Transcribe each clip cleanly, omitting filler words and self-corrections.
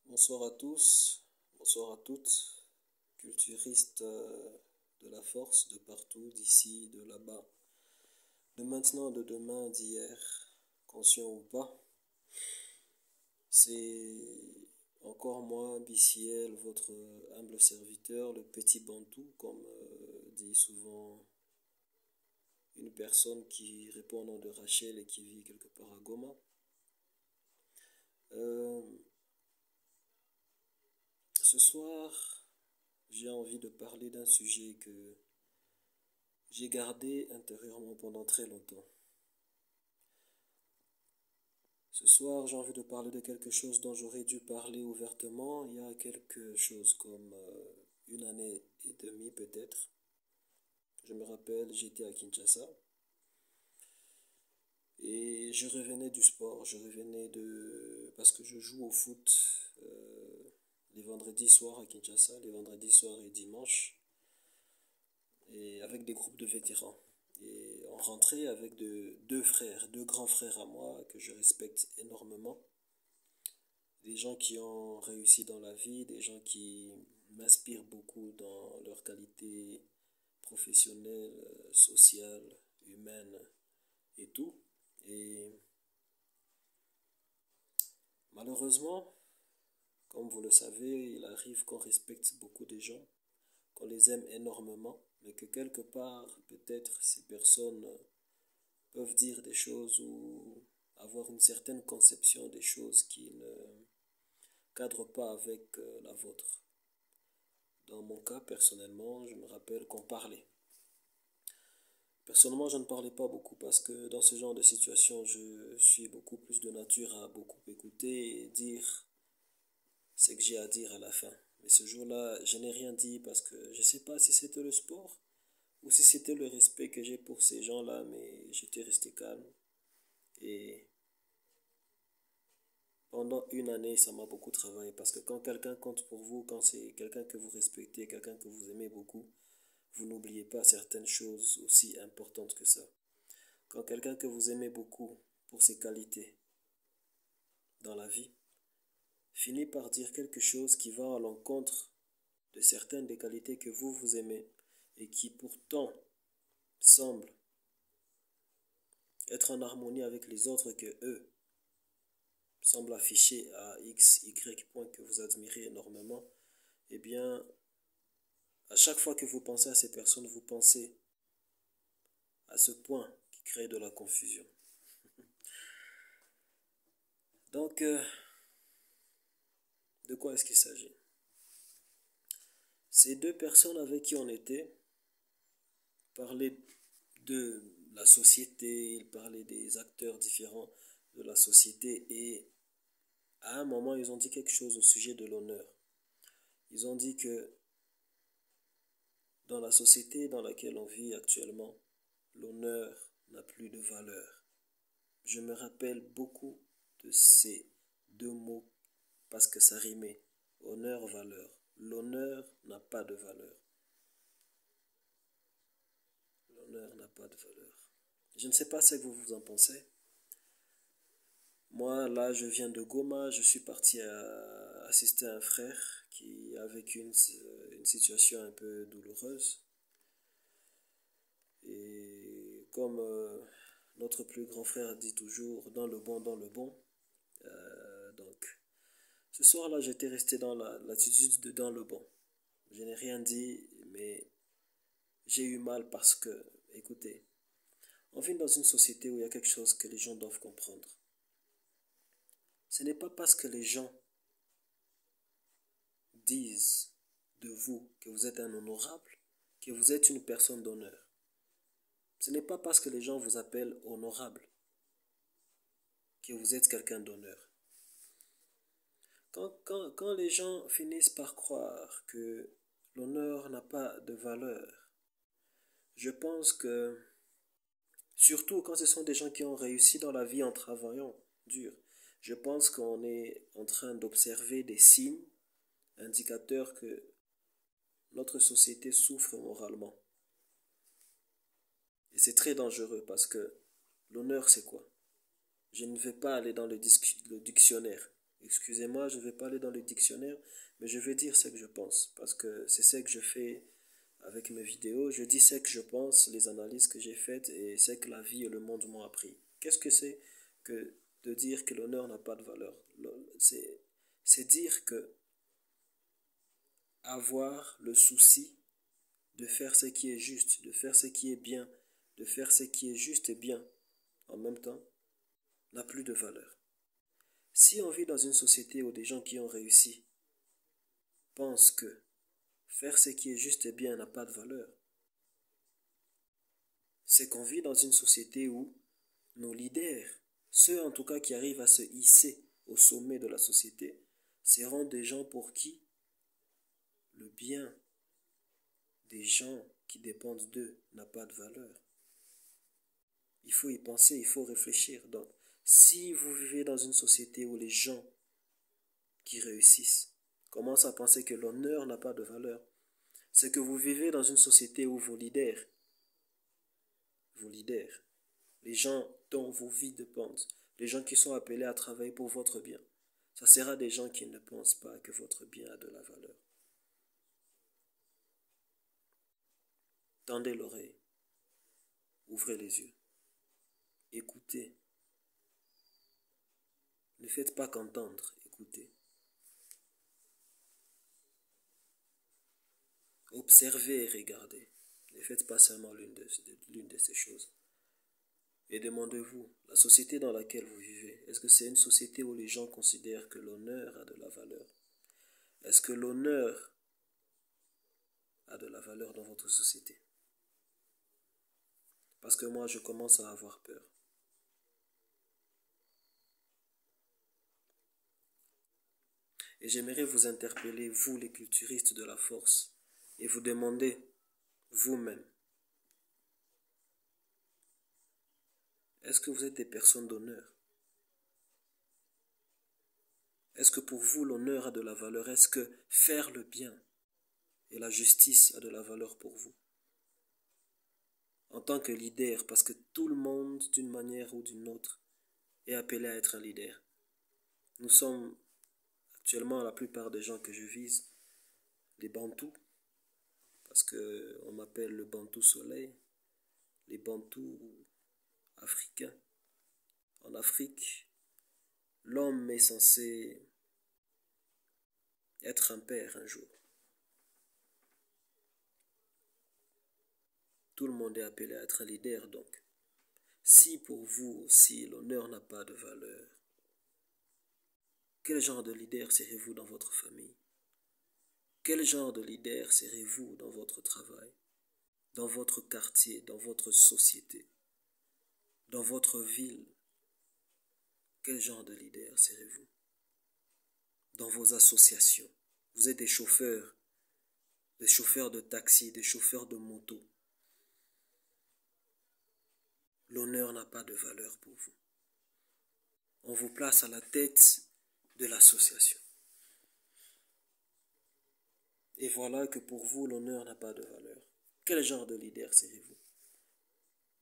Bonsoir à tous, bonsoir à toutes, culturistes de la force, de partout, d'ici, de là-bas, de maintenant, de demain, d'hier, conscient ou pas. C'est encore moi, BCL, votre humble serviteur, le petit Bantou, comme dit souvent une personne qui répond au nom de Rachel et qui vit quelque part à Goma. Euh, Ce soir, j'ai envie de parler d'un sujet que j'ai gardé intérieurement pendant très longtemps. Ce soir, j'ai envie de parler de quelque chose dont j'aurais dû parler ouvertement il y a quelque chose comme une année et demie peut-être. Je me rappelle, j'étais à Kinshasa et je revenais du sport, je revenais de... parce que je joue au foot les vendredis soirs à Kinshasa, les vendredis soirs et dimanches, et avec des groupes de vétérans. Et on rentrait avec deux frères, deux grands frères à moi que je respecte énormément. Des gens qui ont réussi dans la vie, des gens qui m'inspirent beaucoup dans leurs qualités professionnelles, sociales, humaines et tout. Et malheureusement, comme vous le savez, il arrive qu'on respecte beaucoup de gens, qu'on les aime énormément, mais que quelque part, peut-être ces personnes peuvent dire des choses ou avoir une certaine conception des choses qui ne cadrent pas avec la vôtre. Dans mon cas, personnellement, je me rappelle qu'on parlait. Personnellement, je ne parlais pas beaucoup parce que dans ce genre de situation, je suis beaucoup plus de nature à beaucoup écouter et dire ce que j'ai à dire à la fin. Mais ce jour-là, je n'ai rien dit parce que je ne sais pas si c'était le sport ou si c'était le respect que j'ai pour ces gens-là, mais j'étais resté calme. Et pendant une année, ça m'a beaucoup travaillé parce que quand quelqu'un compte pour vous, quand c'est quelqu'un que vous respectez, quelqu'un que vous aimez beaucoup, vous n'oubliez pas certaines choses aussi importantes que ça. Quand quelqu'un que vous aimez beaucoup pour ses qualités dans la vie finit par dire quelque chose qui va à l'encontre de certaines des qualités que vous aimez et qui pourtant semblent être en harmonie avec les autres que eux semblent afficher à X, Y point que vous admirez énormément, eh bien, à chaque fois que vous pensez à ces personnes, vous pensez à ce point qui crée de la confusion. Donc, de quoi est-ce qu'il s'agit? Ces deux personnes avec qui on était parlaient de la société, ils parlaient des acteurs différents de la société et à un moment, ils ont dit quelque chose au sujet de l'honneur. Ils ont dit que dans la société dans laquelle on vit actuellement, l'honneur n'a plus de valeur. Je me rappelle beaucoup de ces deux mots parce que ça rimait. Honneur, valeur. L'honneur n'a pas de valeur. L'honneur n'a pas de valeur. Je ne sais pas ce que vous en pensez. Moi, là, je viens de Goma. Je suis parti assister un frère qui a vécu une situation un peu douloureuse. Et comme notre plus grand frère dit toujours, dans le bon, dans le bon. Donc, ce soir-là, j'étais resté dans l'attitude de dans le bon. Je n'ai rien dit, mais j'ai eu mal parce que, écoutez, on vit dans une société où il y a quelque chose que les gens doivent comprendre. Ce n'est pas parce que les gens disent de vous que vous êtes un honorable que vous êtes une personne d'honneur. Ce n'est pas parce que les gens vous appellent honorable que vous êtes quelqu'un d'honneur. Quand les gens finissent par croire que l'honneur n'a pas de valeur, je pense que, surtout quand ce sont des gens qui ont réussi dans la vie en travaillant dur, je pense qu'on est en train d'observer des signes indicateurs que notre société souffre moralement. Et c'est très dangereux parce que l'honneur, c'est quoi? Je ne vais pas aller dans le dictionnaire. Excusez-moi, je ne vais pas aller dans le dictionnaire, mais je vais dire ce que je pense, parce que c'est ce que je fais avec mes vidéos. Je dis ce que je pense, les analyses que j'ai faites et ce que la vie et le monde m'ont appris. Qu'est-ce que c'est que de dire que l'honneur n'a pas de valeur? C'est dire que avoir le souci de faire ce qui est juste, de faire ce qui est bien, de faire ce qui est juste et bien en même temps, n'a plus de valeur. Si on vit dans une société où des gens qui ont réussi pensent que faire ce qui est juste et bien n'a pas de valeur, c'est qu'on vit dans une société où nos leaders, ceux en tout cas qui arrivent à se hisser au sommet de la société, seront des gens pour qui le bien des gens qui dépendent d'eux n'a pas de valeur. Il faut y penser, il faut réfléchir. Donc, si vous vivez dans une société où les gens qui réussissent commencent à penser que l'honneur n'a pas de valeur, c'est que vous vivez dans une société où vos leaders, les gens dont vos vies dépendent, les gens qui sont appelés à travailler pour votre bien, ça sera des gens qui ne pensent pas que votre bien a de la valeur. Tendez l'oreille, ouvrez les yeux, écoutez. Ne faites pas qu'entendre, écoutez. Observez et regardez. Ne faites pas seulement l'une de ces choses. Et demandez-vous, la société dans laquelle vous vivez, est-ce que c'est une société où les gens considèrent que l'honneur a de la valeur? Est-ce que l'honneur a de la valeur dans votre société? Parce que moi, je commence à avoir peur. Et j'aimerais vous interpeller, vous les culturistes de la force, et vous demander vous-même, est-ce que vous êtes des personnes d'honneur? Est-ce que pour vous l'honneur a de la valeur? Est-ce que faire le bien et la justice a de la valeur pour vous? En tant que leader, parce que tout le monde, d'une manière ou d'une autre, est appelé à être un leader. Nous sommes actuellement, la plupart des gens que je vise, les Bantous, parce qu'on m'appelle le Bantou Soleil, les Bantous africains. En Afrique, l'homme est censé être un père un jour. Tout le monde est appelé à être un leader donc. Si pour vous aussi l'honneur n'a pas de valeur, quel genre de leader serez-vous dans votre famille? Quel genre de leader serez-vous dans votre travail, dans votre quartier, dans votre société, dans votre ville? Quel genre de leader serez-vous? Dans vos associations, vous êtes des chauffeurs de taxi, des chauffeurs de moto. L'honneur n'a pas de valeur pour vous. On vous place à la tête de l'association. Et voilà que pour vous, l'honneur n'a pas de valeur. Quel genre de leader serez-vous?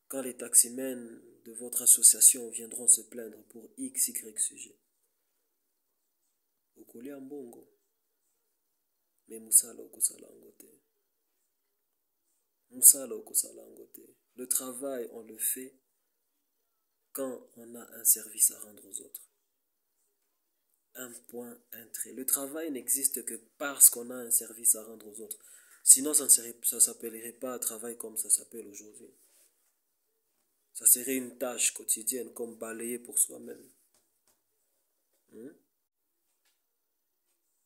Quand les taximens de votre association viendront se plaindre pour X, Y sujet. Okoli ambongo, mais musala okosala angote. Musala okosala angote. Le travail, on le fait quand on a un service à rendre aux autres. Un point, un trait. Le travail n'existe que parce qu'on a un service à rendre aux autres. Sinon, ça ne s'appellerait pas un travail comme ça s'appelle aujourd'hui. Ça serait une tâche quotidienne comme balayer pour soi-même.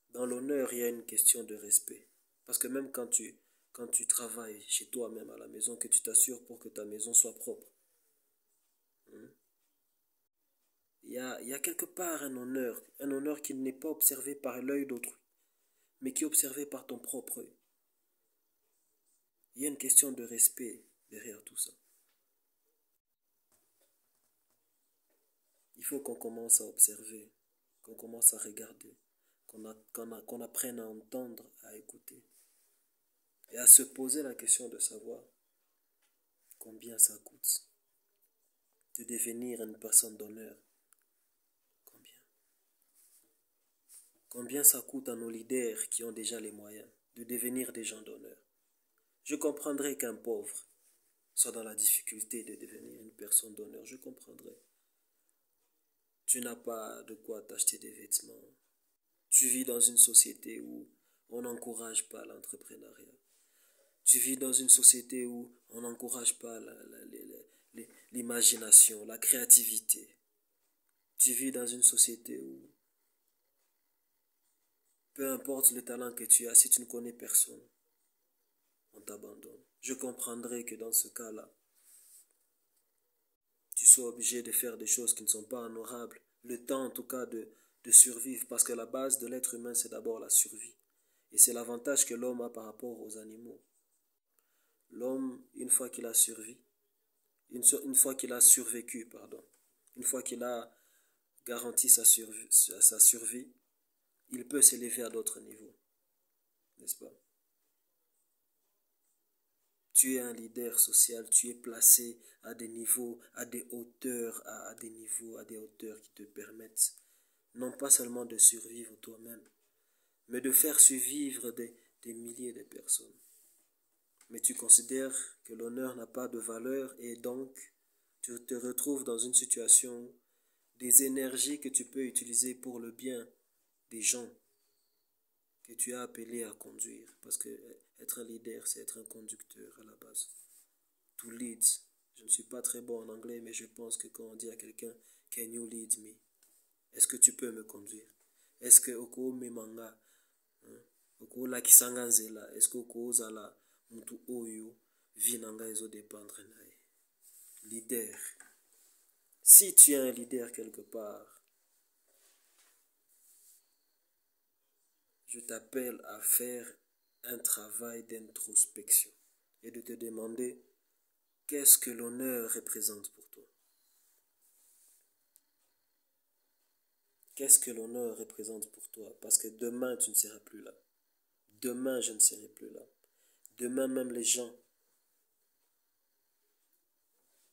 Dans l'honneur, il y a une question de respect. Parce que même quand tu travailles chez toi-même à la maison, que tu t'assures pour que ta maison soit propre, il y a quelque part un honneur qui n'est pas observé par l'œil d'autrui, mais qui est observé par ton propre œil. Il y a une question de respect derrière tout ça. Il faut qu'on commence à observer, qu'on commence à regarder, qu'on apprenne à entendre, à écouter, et à se poser la question de savoir combien ça coûte de devenir une personne d'honneur. Combien? Combien ça coûte à nos leaders qui ont déjà les moyens de devenir des gens d'honneur? Je comprendrais qu'un pauvre soit dans la difficulté de devenir une personne d'honneur. Je comprendrais. Tu n'as pas de quoi t'acheter des vêtements. Tu vis dans une société où on n'encourage pas l'entrepreneuriat. Tu vis dans une société où on n'encourage pas l'imagination, la créativité. Tu vis dans une société où, peu importe le talent que tu as, si tu ne connais personne, on t'abandonne. Je comprendrais que dans ce cas-là, tu sois obligé de faire des choses qui ne sont pas honorables, le temps en tout cas de survivre, parce que la base de l'être humain, c'est d'abord la survie. Et c'est l'avantage que l'homme a par rapport aux animaux. L'homme, une fois qu'il a une fois qu'il a survécu, pardon, une fois qu'il a garanti sa survie, il peut s'élever à d'autres niveaux, n'est-ce pas? Tu es un leader social, tu es placé à des niveaux, à des hauteurs, à des niveaux, à des hauteurs qui te permettent non pas seulement de survivre toi-même, mais de faire survivre des milliers de personnes. Mais tu considères que l'honneur n'a pas de valeur et donc tu te retrouves dans une situation où des énergies que tu peux utiliser pour le bien des gens que tu as appelés à conduire. Parce que être un leader, c'est être un conducteur à la base. To lead. Je ne suis pas très bon en anglais, mais je pense que quand on dit à quelqu'un, can you lead me? Est-ce que tu peux me conduire? Est-ce que oko me manga? Oko la kisanga nzela? Est-ce que oko zala mutu oyo vinanga ezo dépendre nae? Leader. Si tu es un leader quelque part, je t'appelle à faire un travail d'introspection et de te demander qu'est-ce que l'honneur représente pour toi. Qu'est-ce que l'honneur représente pour toi? Parce que demain, tu ne seras plus là. Demain, je ne serai plus là. Demain, même les gens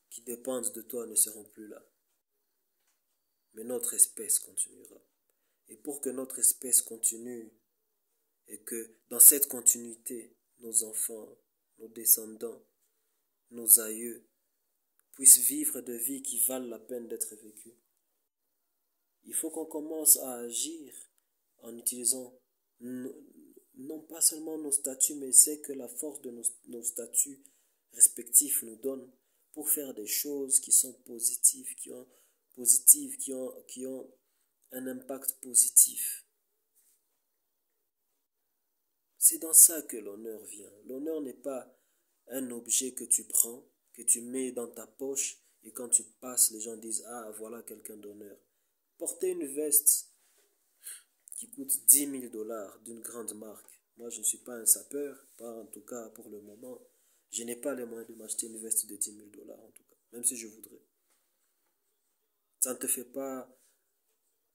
qui dépendent de toi ne seront plus là. Mais notre espèce continuera. Et pour que notre espèce continue et que dans cette continuité, nos enfants, nos descendants, nos aïeux puissent vivre de vies qui valent la peine d'être vécues, il faut qu'on commence à agir en utilisant non pas seulement nos statuts, mais c'est que la force de nos statuts respectifs nous donne pour faire des choses qui sont positives, qui ont un impact positif. C'est dans ça que l'honneur vient. L'honneur n'est pas un objet que tu prends, que tu mets dans ta poche et quand tu passes, les gens disent ah voilà quelqu'un d'honneur. Porter une veste qui coûte 10 000 dollars d'une grande marque. Moi, je ne suis pas un sapeur, pas en tout cas pour le moment. Je n'ai pas les moyens de m'acheter une veste de 10 000 dollars en tout cas, même si je voudrais. Ça ne te fait pas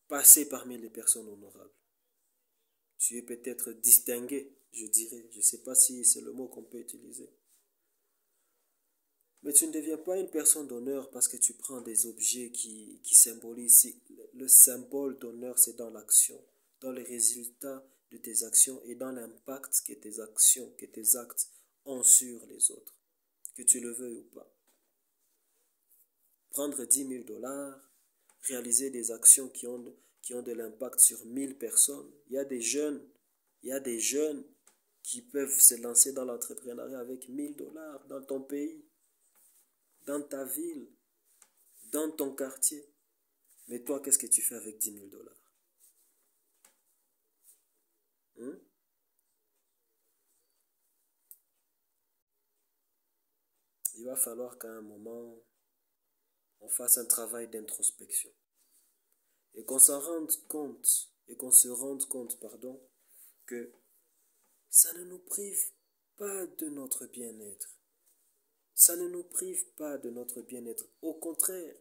passer parmi les personnes honorables. Tu es peut-être distingué, je dirais. Je ne sais pas si c'est le mot qu'on peut utiliser. Mais tu ne deviens pas une personne d'honneur parce que tu prends des objets qui symbolisent. Le symbole d'honneur, c'est dans l'action, dans les résultats de tes actions et dans l'impact que tes actions, que tes actes ont sur les autres, que tu le veuilles ou pas. Prendre 10 000 dollars, réaliser des actions qui ont de l'impact sur 1000 personnes. Il y a des jeunes qui peuvent se lancer dans l'entrepreneuriat avec 1000 dollars dans ton pays, dans ta ville, dans ton quartier. Mais toi, qu'est-ce que tu fais avec 10 000 dollars? Il va falloir qu'à un moment, on fasse un travail d'introspection. Et qu'on s'en rende compte, pardon, que ça ne nous prive pas de notre bien-être. Ça ne nous prive pas de notre bien-être. Au contraire,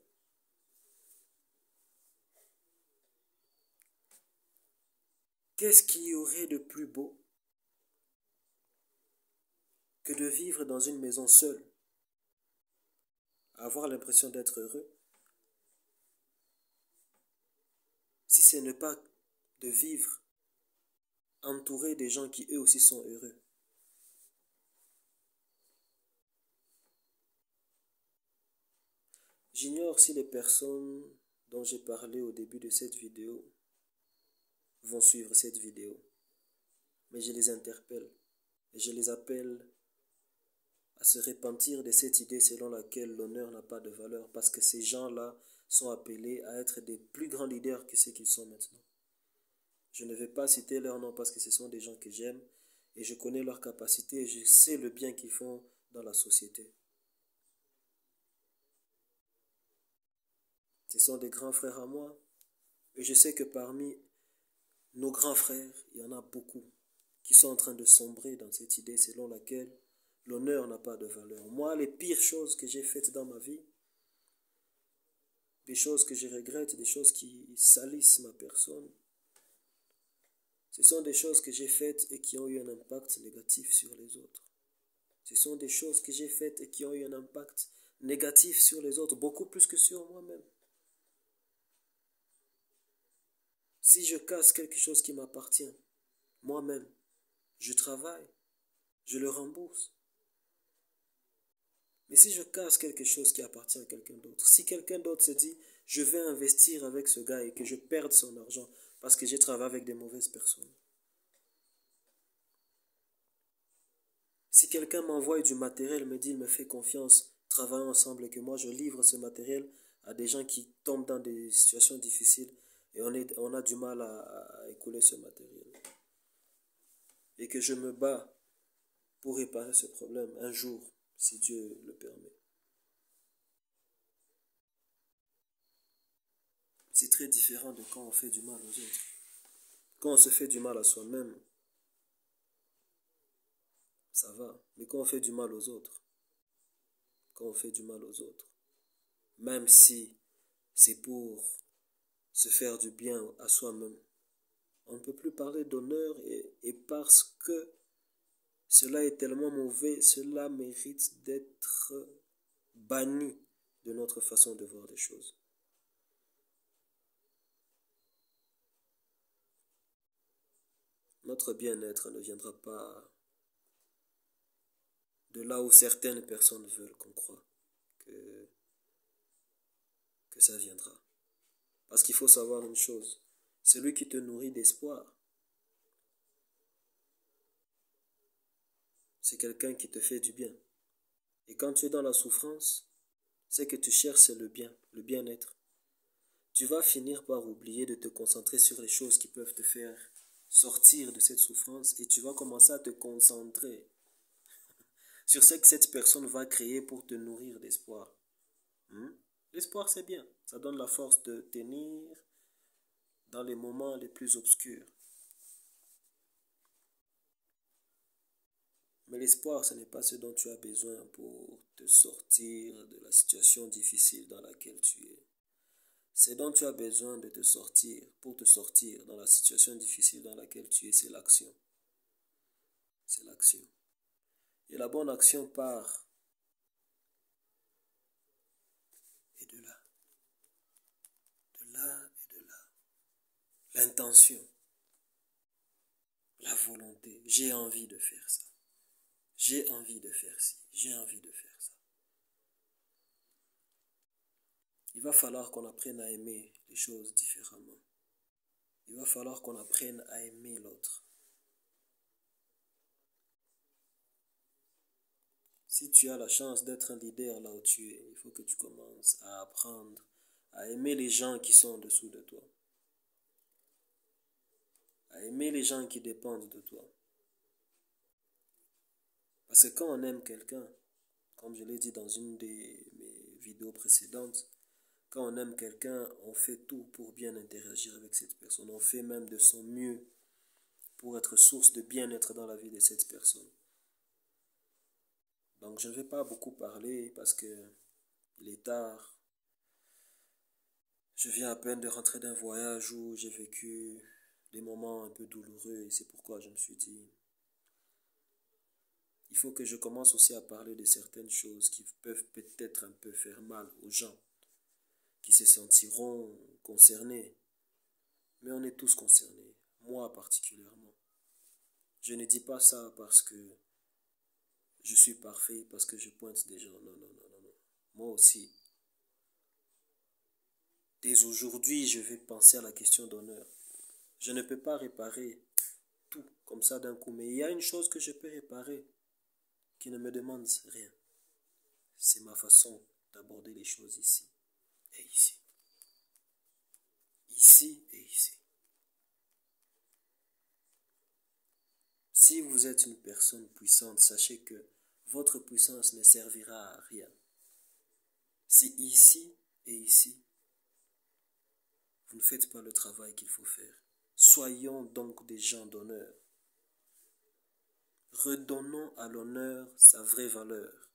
qu'est-ce qu'il y aurait de plus beau que de vivre dans une maison seule, avoir l'impression d'être heureux, si ce n'est pas de vivre entouré des gens qui eux aussi sont heureux. J'ignore si les personnes dont j'ai parlé au début de cette vidéo vont suivre cette vidéo, mais je les interpelle et je les appelle à se repentir de cette idée selon laquelle l'honneur n'a pas de valeur, parce que ces gens-là sont appelés à être des plus grands leaders que ceux qu'ils sont maintenant. Je ne vais pas citer leur nom parce que ce sont des gens que j'aime et je connais leurs capacités et je sais le bien qu'ils font dans la société. Ce sont des grands frères à moi et je sais que parmi nos grands frères, il y en a beaucoup qui sont en train de sombrer dans cette idée selon laquelle l'honneur n'a pas de valeur. Moi, les pires choses que j'ai faites dans ma vie, des choses que je regrette, des choses qui salissent ma personne, ce sont des choses que j'ai faites et qui ont eu un impact négatif sur les autres. Ce sont des choses que j'ai faites et qui ont eu un impact négatif sur les autres, beaucoup plus que sur moi-même. Si je casse quelque chose qui m'appartient, moi-même, je travaille, je le rembourse. Mais si je casse quelque chose qui appartient à quelqu'un d'autre, si quelqu'un d'autre se dit, je vais investir avec ce gars et que je perde son argent parce que j'ai travaillé avec des mauvaises personnes. Si quelqu'un m'envoie du matériel, me dit, il me fait confiance, travaillons ensemble et que moi je livre ce matériel à des gens qui tombent dans des situations difficiles et on a du mal à écouler ce matériel. Et que je me bats pour réparer ce problème un jour, si Dieu le permet. C'est très différent de quand on fait du mal aux autres. Quand on se fait du mal à soi-même, ça va. Mais quand on fait du mal aux autres, quand on fait du mal aux autres, même si c'est pour se faire du bien à soi-même, on ne peut plus parler d'honneur et parce que cela est tellement mauvais, cela mérite d'être banni de notre façon de voir les choses. Notre bien-être ne viendra pas de là où certaines personnes veulent qu'on croie que ça viendra. Parce qu'il faut savoir une chose, celui qui te nourrit d'espoir, c'est quelqu'un qui te fait du bien. Et quand tu es dans la souffrance, c'est que tu cherches le bien, le bien-être. Tu vas finir par oublier de te concentrer sur les choses qui peuvent te faire sortir de cette souffrance et tu vas commencer à te concentrer sur ce que cette personne va créer pour te nourrir d'espoir. L'espoir, c'est bien. Ça donne la force de tenir dans les moments les plus obscurs. Mais l'espoir, ce n'est pas ce dont tu as besoin pour te sortir de la situation difficile dans laquelle tu es. Ce dont tu as besoin de te sortir, pour te sortir dans la situation difficile dans laquelle tu es, c'est l'action. C'est l'action. Et la bonne action part. Et de là. De là et de là. L'intention. La volonté. J'ai envie de faire ça. J'ai envie de faire ci. J'ai envie de faire ça. Il va falloir qu'on apprenne à aimer les choses différemment. Il va falloir qu'on apprenne à aimer l'autre. Si tu as la chance d'être un leader là où tu es, il faut que tu commences à apprendre à aimer les gens qui sont en dessous de toi. À aimer les gens qui dépendent de toi. Parce que quand on aime quelqu'un, comme je l'ai dit dans une de mes vidéos précédentes, quand on aime quelqu'un, on fait tout pour bien interagir avec cette personne. On fait même de son mieux pour être source de bien-être dans la vie de cette personne. Donc je ne vais pas beaucoup parler parce que il est tard. Je viens à peine de rentrer d'un voyage où j'ai vécu des moments un peu douloureux et c'est pourquoi je me suis dit, il faut que je commence aussi à parler de certaines choses qui peuvent peut-être un peu faire mal aux gens, qui se sentiront concernés. Mais on est tous concernés, moi particulièrement. Je ne dis pas ça parce que je suis parfait, parce que je pointe des gens. Non, non, non, non, non. Moi aussi. Dès aujourd'hui, je vais penser à la question d'honneur. Je ne peux pas réparer tout comme ça d'un coup, mais il y a une chose que je peux réparer qui ne me demande rien. C'est ma façon d'aborder les choses ici et ici. Ici et ici. Si vous êtes une personne puissante, sachez que votre puissance ne servira à rien. Si ici et ici, vous ne faites pas le travail qu'il faut faire. Soyons donc des gens d'honneur. Redonnons à l'honneur sa vraie valeur.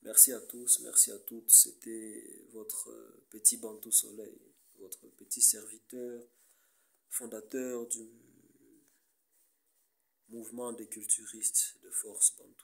Merci à tous, merci à toutes. C'était votre petit Bantou Soleil, votre petit serviteur, fondateur du mouvement des culturistes de force Bantou.